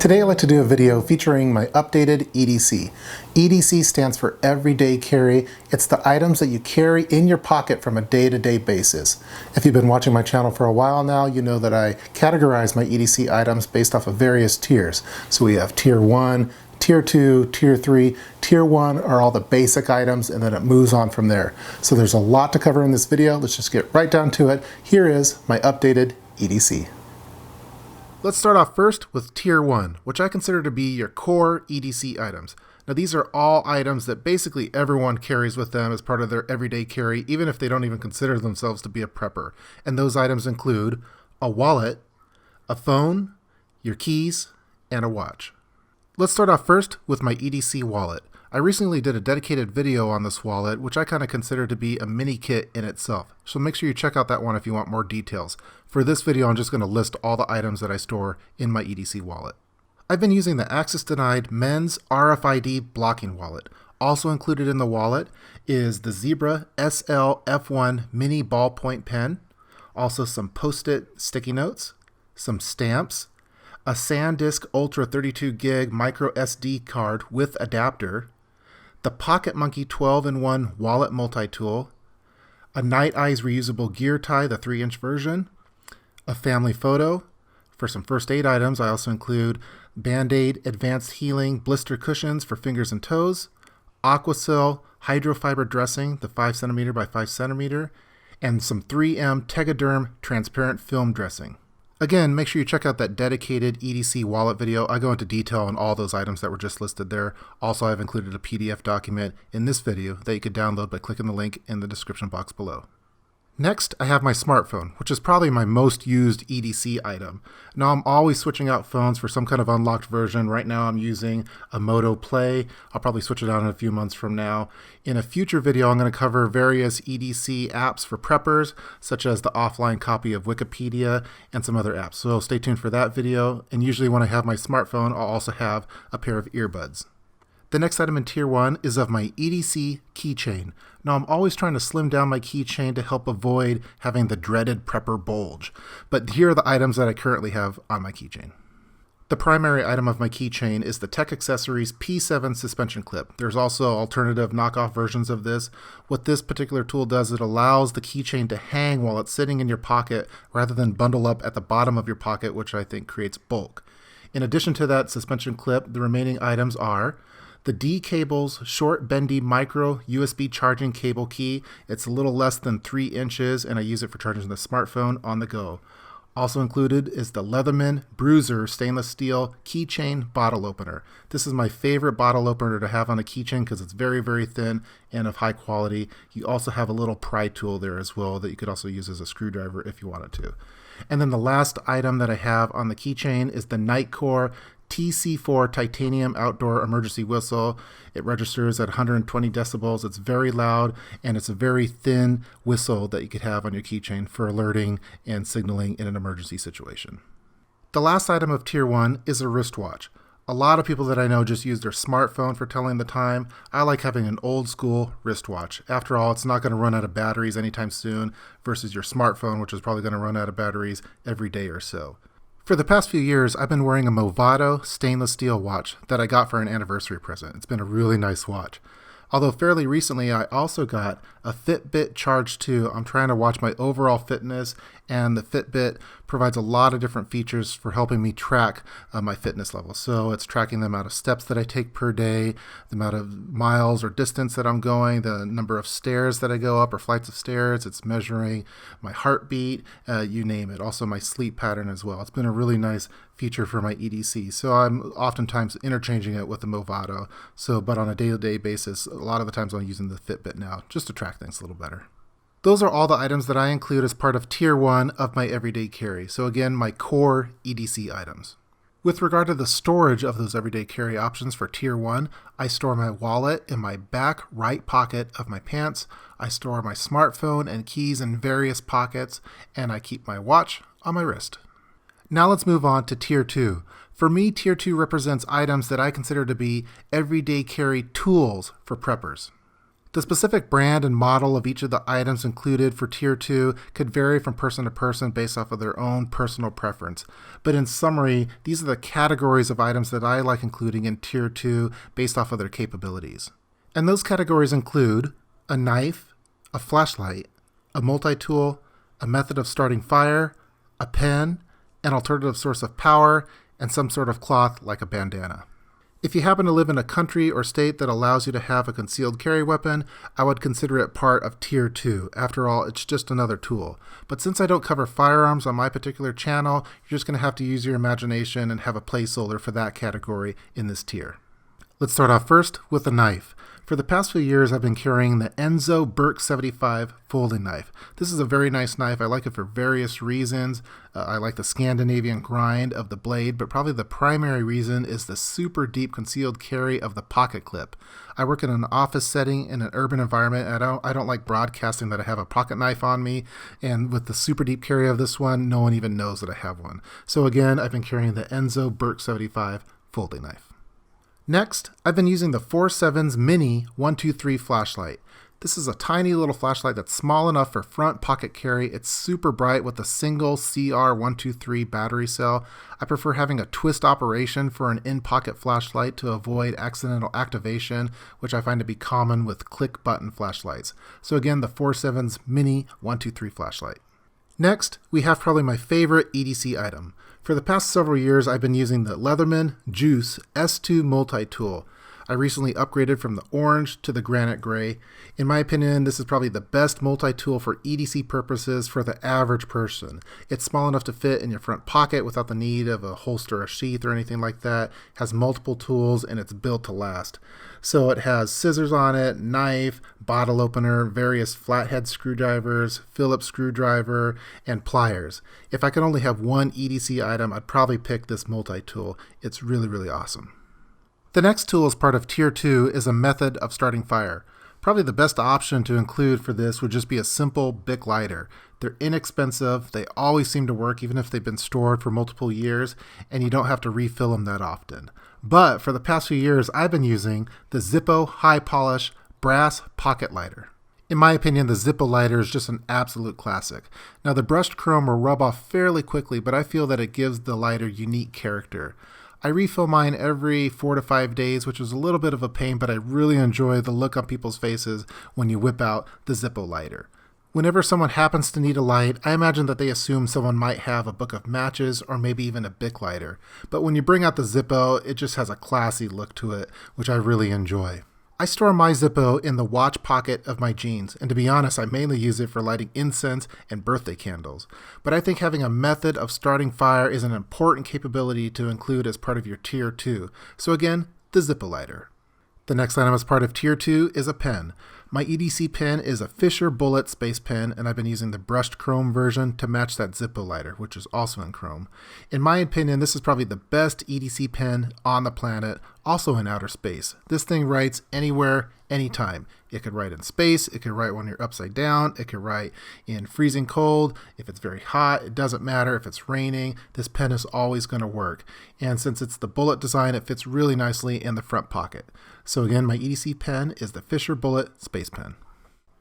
Today I'd like to do a video featuring my updated EDC. EDC stands for Everyday Carry. It's the items that you carry in your pocket from a day-to-day basis. If you've been watching my channel for a while now, you know that I categorize my EDC items based off of various tiers. So we have Tier 1, Tier 2, Tier 3. Tier 1 are all the basic items, and then it moves on from there. So there's a lot to cover in this video. Let's just get right down to it. Here is my updated EDC. Let's start off first with Tier 1, which I consider to be your core EDC items. Now these are all items that basically everyone carries with them as part of their everyday carry, even if they don't even consider themselves to be a prepper. And those items include a wallet, a phone, your keys, and a watch. Let's start off first with my EDC wallet. I recently did a dedicated video on this wallet, which I kind of consider to be a mini kit in itself. So make sure you check out that one if you want more details. For this video, I'm just going to list all the items that I store in my EDC wallet. I've been using the Access Denied Men's RFID Blocking Wallet. Also included in the wallet is the Zebra SL F1 Mini Ballpoint Pen, also some Post-it sticky notes, some stamps, a SanDisk Ultra 32 gig micro SD card with adapter, the Pocket Monkey 12-in-1 wallet multi-tool, a Night Eyes reusable gear tie, the 3-inch version, a family photo. For some first aid items, I also include Band-Aid Advanced Healing blister cushions for fingers and toes, Aquacel hydrofiber dressing, the 5cm by 5cm, and some 3M Tegaderm transparent film dressing. Again, make sure you check out that dedicated EDC wallet video. I go into detail on all those items that were just listed there. Also, I've included a PDF document in this video that you could download by clicking the link in the description box below. Next, I have my smartphone, which is probably my most used EDC item. Now, I'm always switching out phones for some kind of unlocked version. Right now, I'm using a Moto Play. I'll probably switch it out in a few months from now. In a future video, I'm going to cover various EDC apps for preppers, such as the offline copy of Wikipedia and some other apps. So stay tuned for that video. And usually when I have my smartphone, I'll also have a pair of earbuds. The next item in Tier 1 is of my EDC keychain. Now I'm always trying to slim down my keychain to help avoid having the dreaded prepper bulge, but here are the items that I currently have on my keychain. The primary item of my keychain is the Tech Accessories P7 suspension clip. There's also alternative knockoff versions of this. What this particular tool does, it allows the keychain to hang while it's sitting in your pocket rather than bundle up at the bottom of your pocket, which I think creates bulk. In addition to that suspension clip, the remaining items are the D-Cable's short bendy micro USB charging cable key. It's a little less than 3 inches and I use it for charging the smartphone on the go. Also included is the Leatherman Bruiser stainless steel keychain bottle opener. This is my favorite bottle opener to have on a keychain because it's very, very thin and of high quality. You also have a little pry tool there as well that you could also use as a screwdriver if you wanted to. And then the last item that I have on the keychain is the Nightcore TC4 titanium outdoor emergency whistle. It registers at 120 decibels. It's very loud and it's a very thin whistle that you could have on your keychain for alerting and signaling in an emergency situation. The last item of Tier 1 is a wristwatch. A lot of people that I know just use their smartphone for telling the time. I like having an old school wristwatch. After all, it's not going to run out of batteries anytime soon versus your smartphone, which is probably going to run out of batteries every day or so. For the past few years, I've been wearing a Movado stainless steel watch that I got for an anniversary present. It's been a really nice watch. Although fairly recently, I also got a Fitbit Charge 2. I'm trying to watch my overall fitness, and the Fitbit provides a lot of different features for helping me track my fitness level. So it's tracking the amount of steps that I take per day, the amount of miles or distance that I'm going, the number of stairs that I go up or flights of stairs. It's measuring my heartbeat, you name it. Also my sleep pattern as well. It's been a really nice feature for my EDC. So I'm oftentimes interchanging it with the Movado. But on a day-to-day basis, a lot of the times I'm using the Fitbit now just to track things a little better. Those are all the items that I include as part of Tier 1 of my everyday carry. So again, my core EDC items. With regard to the storage of those everyday carry options for Tier 1, I store my wallet in my back right pocket of my pants. I store my smartphone and keys in various pockets, and I keep my watch on my wrist. Now let's move on to Tier 2. For me, Tier 2 represents items that I consider to be everyday carry tools for preppers. The specific brand and model of each of the items included for Tier 2 could vary from person to person based off of their own personal preference. But in summary, these are the categories of items that I like including in Tier 2 based off of their capabilities. And those categories include a knife, a flashlight, a multi-tool, a method of starting fire, a pen, an alternative source of power, and some sort of cloth like a bandana. If you happen to live in a country or state that allows you to have a concealed carry weapon, I would consider it part of Tier 2. After all, it's just another tool. But since I don't cover firearms on my particular channel, you're just going to have to use your imagination and have a placeholder for that category in this tier. Let's start off first with a knife. For the past few years, I've been carrying the Enzo Burke 75 folding knife. This is a very nice knife. I like it for various reasons. I like the Scandinavian grind of the blade, but probably the primary reason is the super deep concealed carry of the pocket clip. I work in an office setting in an urban environment. I don't like broadcasting that I have a pocket knife on me, and with the super deep carry of this one, no one even knows that I have one. So again, I've been carrying the Enzo Burke 75 folding knife. Next, I've been using the 4.7's Mini 123 flashlight. This is a tiny little flashlight that's small enough for front pocket carry. It's super bright with a single CR123 battery cell. I prefer having a twist operation for an in-pocket flashlight to avoid accidental activation, which I find to be common with click button flashlights. So again, the 4.7's Mini 123 flashlight. Next, we have probably my favorite EDC item. For the past several years, I've been using the Leatherman Juice S2 multi-tool. I recently upgraded from the orange to the granite gray. In my opinion, this is probably the best multi-tool for EDC purposes for the average person. It's small enough to fit in your front pocket without the need of a holster or sheath or anything like that. It has multiple tools and it's built to last. So it has scissors on it, knife, bottle opener, various flathead screwdrivers, Phillips screwdriver, and pliers. If I could only have one EDC item, I'd probably pick this multi-tool. It's really, really awesome. The next tool as part of Tier 2 is a method of starting fire. Probably the best option to include for this would just be a simple Bic lighter. They're inexpensive, they always seem to work even if they've been stored for multiple years, and you don't have to refill them that often. But for the past few years, I've been using the Zippo High Polish Brass Pocket Lighter. In my opinion, the Zippo lighter is just an absolute classic. Now the brushed chrome will rub off fairly quickly, but I feel that it gives the lighter unique character. I refill mine every 4 to 5 days, which is a little bit of a pain, but I really enjoy the look on people's faces when you whip out the Zippo lighter. Whenever someone happens to need a light, I imagine that they assume someone might have a book of matches or maybe even a Bic lighter. But when you bring out the Zippo, it just has a classy look to it, which I really enjoy. I store my Zippo in the watch pocket of my jeans, and to be honest, I mainly use it for lighting incense and birthday candles. But I think having a method of starting fire is an important capability to include as part of your Tier 2. So again, the Zippo lighter. The next item as part of Tier 2 is a pen. My EDC pen is a Fisher Bullet Space Pen, and I've been using the brushed chrome version to match that Zippo lighter, which is also in chrome. In my opinion, this is probably the best EDC pen on the planet, also in outer space. This thing writes anywhere, anytime. It could write in space, it could write when you're upside down, it could write in freezing cold, if it's very hot, it doesn't matter if it's raining, this pen is always going to work. And since it's the bullet design, it fits really nicely in the front pocket. So again, my EDC pen is the Fisher Bullet Space Pen.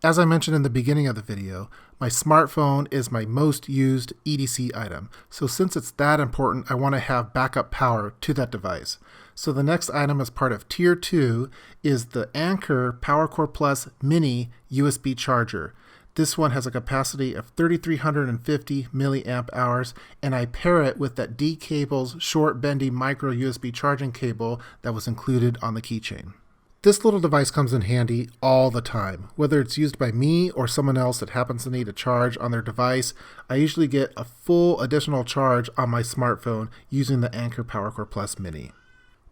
As I mentioned in the beginning of the video, my smartphone is my most used EDC item. So since it's that important, I want to have backup power to that device. So the next item as part of Tier 2 is the Anker PowerCore Plus Mini USB charger. This one has a capacity of 3,350 milliamp hours, and I pair it with that D-Cable's short bendy micro USB charging cable that was included on the keychain. This little device comes in handy all the time. Whether it's used by me or someone else that happens to need a charge on their device, I usually get a full additional charge on my smartphone using the Anker PowerCore Plus Mini.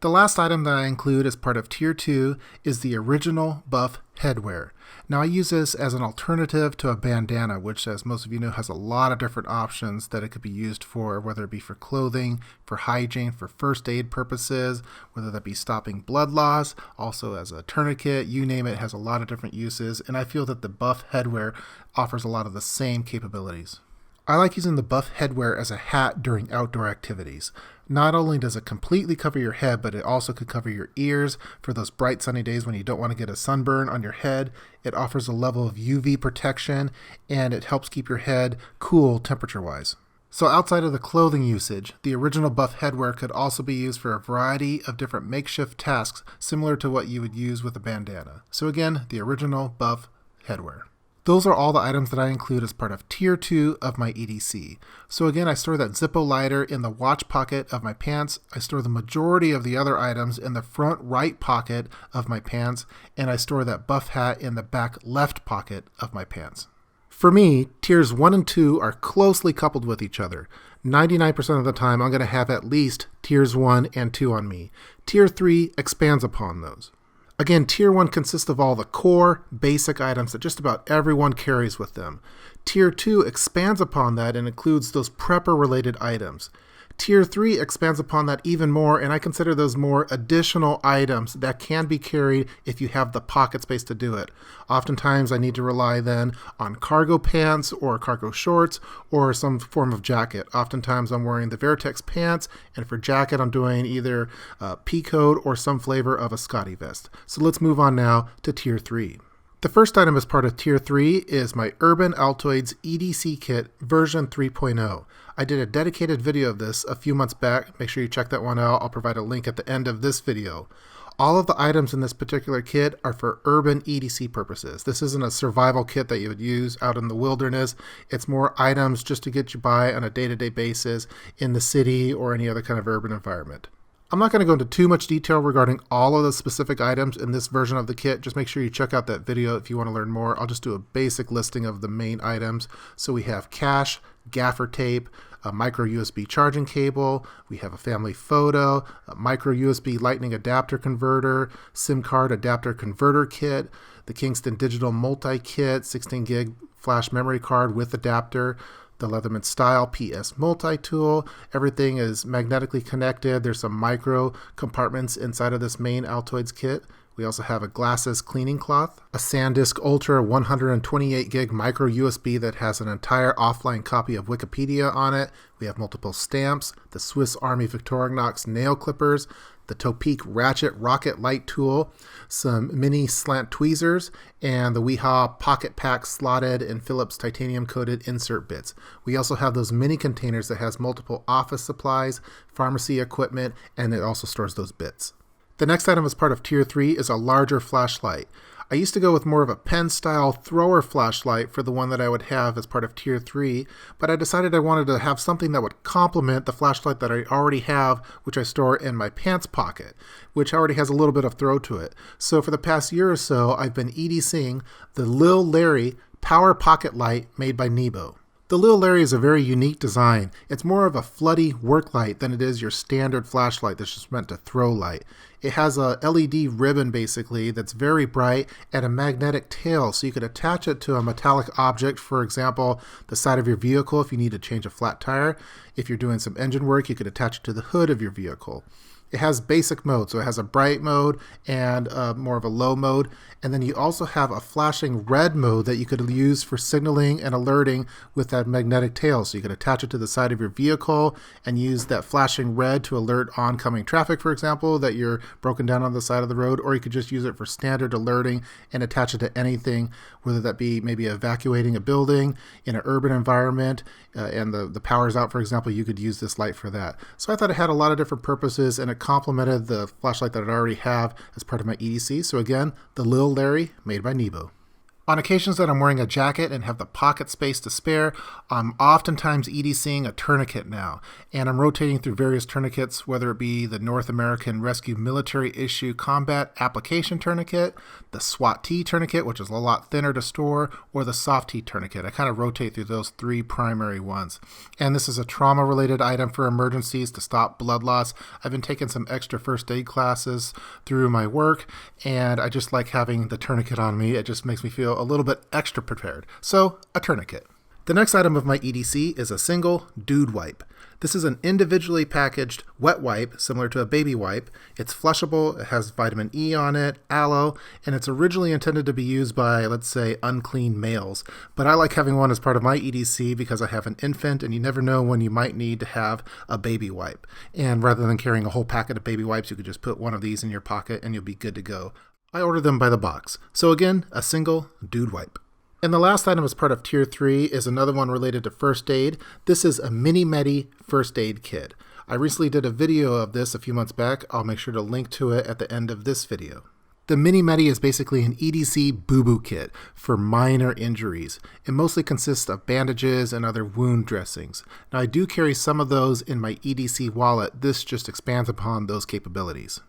The last item that I include as part of Tier 2 is the original buff headwear. Now I use this as an alternative to a bandana, which as most of you know has a lot of different options that it could be used for, whether it be for clothing, for hygiene, for first aid purposes, whether that be stopping blood loss, also as a tourniquet, you name it, it has a lot of different uses, and I feel that the buff headwear offers a lot of the same capabilities. I like using the buff headwear as a hat during outdoor activities. Not only does it completely cover your head, but it also could cover your ears for those bright sunny days when you don't want to get a sunburn on your head. It offers a level of UV protection, and it helps keep your head cool temperature-wise. So outside of the clothing usage, the original buff headwear could also be used for a variety of different makeshift tasks similar to what you would use with a bandana. So again, the original buff headwear. Those are all the items that I include as part of Tier 2 of my EDC. So again, I store that Zippo lighter in the watch pocket of my pants. I store the majority of the other items in the front right pocket of my pants, and I store that buff hat in the back left pocket of my pants. For me, Tiers 1 and 2 are closely coupled with each other. 99% of the time, I'm going to have at least Tiers 1 and 2 on me. Tier 3 expands upon those. Again, Tier 1 consists of all the core, basic items that just about everyone carries with them. Tier 2 expands upon that and includes those prepper-related items. Tier 3 expands upon that even more, and I consider those more additional items that can be carried if you have the pocket space to do it. Oftentimes, I need to rely then on cargo pants or cargo shorts or some form of jacket. Oftentimes, I'm wearing the Vertex pants, and for jacket, I'm doing either pea-coat or some flavor of a Scotty vest. So let's move on now to Tier 3. The first item as part of Tier 3 is my Urban Altoids EDC kit version 3.0. I did a dedicated video of this a few months back. Make sure you check that one out. I'll provide a link at the end of this video. All of the items in this particular kit are for urban EDC purposes. This isn't a survival kit that you would use out in the wilderness. It's more items just to get you by on a day-to-day basis in the city or any other kind of urban environment. I'm not going to go into too much detail regarding all of the specific items in this version of the kit. Just make sure you check out that video if you want to learn more. I'll just do a basic listing of the main items. So we have cash, gaffer tape, a micro USB charging cable, we have a family photo, a micro USB lightning adapter converter, SIM card adapter converter kit, the Kingston Digital Multi-Kit, 16 gig flash memory card with adapter, the Leatherman Style PS multi-tool. Everything is magnetically connected. There's some micro compartments inside of this main Altoids kit. We also have a glasses cleaning cloth, a SanDisk Ultra 128 gig micro USB that has an entire offline copy of Wikipedia on it. We have multiple stamps, the Swiss Army Victorinox nail clippers, the Topeak Ratchet Rocket Light tool, some mini slant tweezers, and the Weehaw Pocket Pack slotted and Phillips titanium coated insert bits. We also have those mini containers that has multiple office supplies, pharmacy equipment, and it also stores those bits. The next item as part of Tier 3 is a larger flashlight. I used to go with more of a pen-style thrower flashlight for the one that I would have as part of Tier 3, but I decided I wanted to have something that would complement the flashlight that I already have, which I store in my pants pocket, which already has a little bit of throw to it. So for the past year or so, I've been EDCing the Lil Larry Power Pocket Light made by Nebo. The Lil Larry is a very unique design. It's more of a floody work light than it is your standard flashlight that's just meant to throw light. It has a LED ribbon basically that's very bright and a magnetic tail, so you could attach it to a metallic object, for example, the side of your vehicle if you need to change a flat tire. If you're doing some engine work, you could attach it to the hood of your vehicle. It has basic mode, so it has a bright mode and more of a low mode. And then you also have a flashing red mode that you could use for signaling and alerting with that magnetic tail. So you could attach it to the side of your vehicle and use that flashing red to alert oncoming traffic, for example, that you're broken down on the side of the road. Or you could just use it for standard alerting and attach it to anything, whether that be maybe evacuating a building in an urban environment and the power's out, for example, you could use this light for that. So I thought it had a lot of different purposes and it complemented the flashlight that I already have as part of my EDC. So again, the Lil Larry made by Nebo. On occasions that I'm wearing a jacket and have the pocket space to spare, I'm oftentimes EDCing a tourniquet now, and I'm rotating through various tourniquets, whether it be the North American Rescue Military Issue Combat Application Tourniquet, the SWAT-T tourniquet, which is a lot thinner to store, or the soft-T tourniquet. I kind of rotate through those three primary ones. And this is a trauma-related item for emergencies to stop blood loss. I've been taking some extra first aid classes through my work, and I just like having the tourniquet on me. It just makes me feel a little bit extra prepared. So, a tourniquet. The next item of my EDC is a single dude wipe. This is an individually packaged wet wipe, similar to a baby wipe. It's flushable, it has vitamin E on it, aloe, and it's originally intended to be used by, let's say, unclean males. But I like having one as part of my EDC because I have an infant and you never know when you might need to have a baby wipe. And rather than carrying a whole packet of baby wipes, you could just put one of these in your pocket and you'll be good to go. I order them by the box. So again, a single dude wipe. And the last item as part of Tier 3 is another one related to first aid. This is a Mini Medi first aid kit. I recently did a video of this a few months back. I'll make sure to link to it at the end of this video. The Mini Medi is basically an EDC boo-boo kit for minor injuries. It mostly consists of bandages and other wound dressings. Now I do carry some of those in my EDC wallet. This just expands upon those capabilities.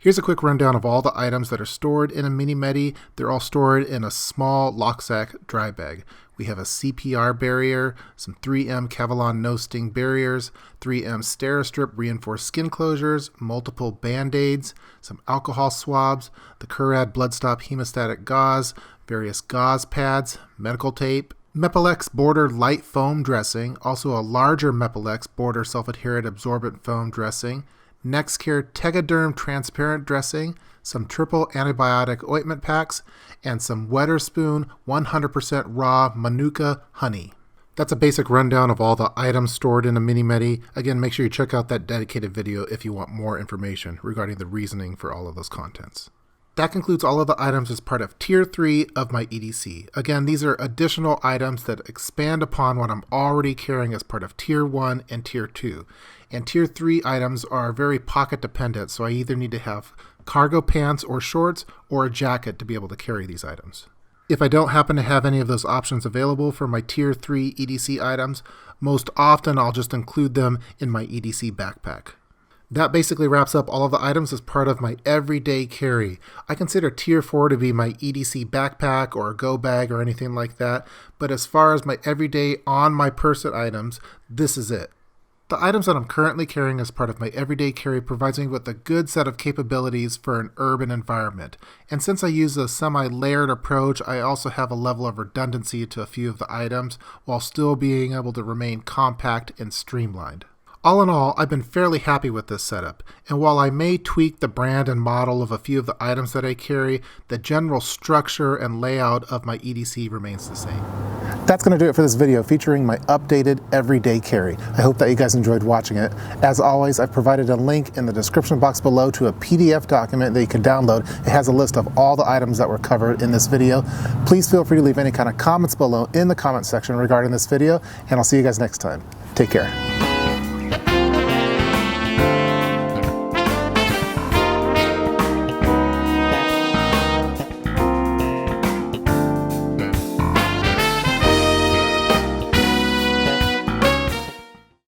Here's a quick rundown of all the items that are stored in a Mini Medi. They're all stored in a small Locksack dry bag. We have a CPR barrier, some 3M Kevlar no sting barriers, 3M Steri-Strip reinforced skin closures, multiple band-aids, some alcohol swabs, the Curad bloodstop hemostatic gauze, various gauze pads, medical tape, Mepilex border light foam dressing, also a larger Mepilex border self-adherent absorbent foam dressing, NextCare Tegaderm transparent dressing, some triple antibiotic ointment packs, and some Wetherspoon 100% raw Manuka honey. That's a basic rundown of all the items stored in a Mini Medi. Again, make sure you check out that dedicated video if you want more information regarding the reasoning for all of those contents. That concludes all of the items as part of Tier 3 of my EDC. Again, these are additional items that expand upon what I'm already carrying as part of Tier 1 and Tier 2. And Tier 3 items are very pocket dependent, so I either need to have cargo pants or shorts or a jacket to be able to carry these items. If I don't happen to have any of those options available for my Tier 3 EDC items, most often I'll just include them in my EDC backpack. That basically wraps up all of the items as part of my everyday carry. I consider Tier 4 to be my EDC backpack or a go bag or anything like that, but as far as my everyday on my person items, this is it. The items that I'm currently carrying as part of my everyday carry provides me with a good set of capabilities for an urban environment. And since I use a semi-layered approach, I also have a level of redundancy to a few of the items while still being able to remain compact and streamlined. All in all, I've been fairly happy with this setup, and while I may tweak the brand and model of a few of the items that I carry, the general structure and layout of my EDC remains the same. That's going to do it for this video featuring my updated everyday carry. I hope that you guys enjoyed watching it. As always, I've provided a link in the description box below to a PDF document that you can download. It has a list of all the items that were covered in this video. Please feel free to leave any kind of comments below in the comment section regarding this video, and I'll see you guys next time. Take care.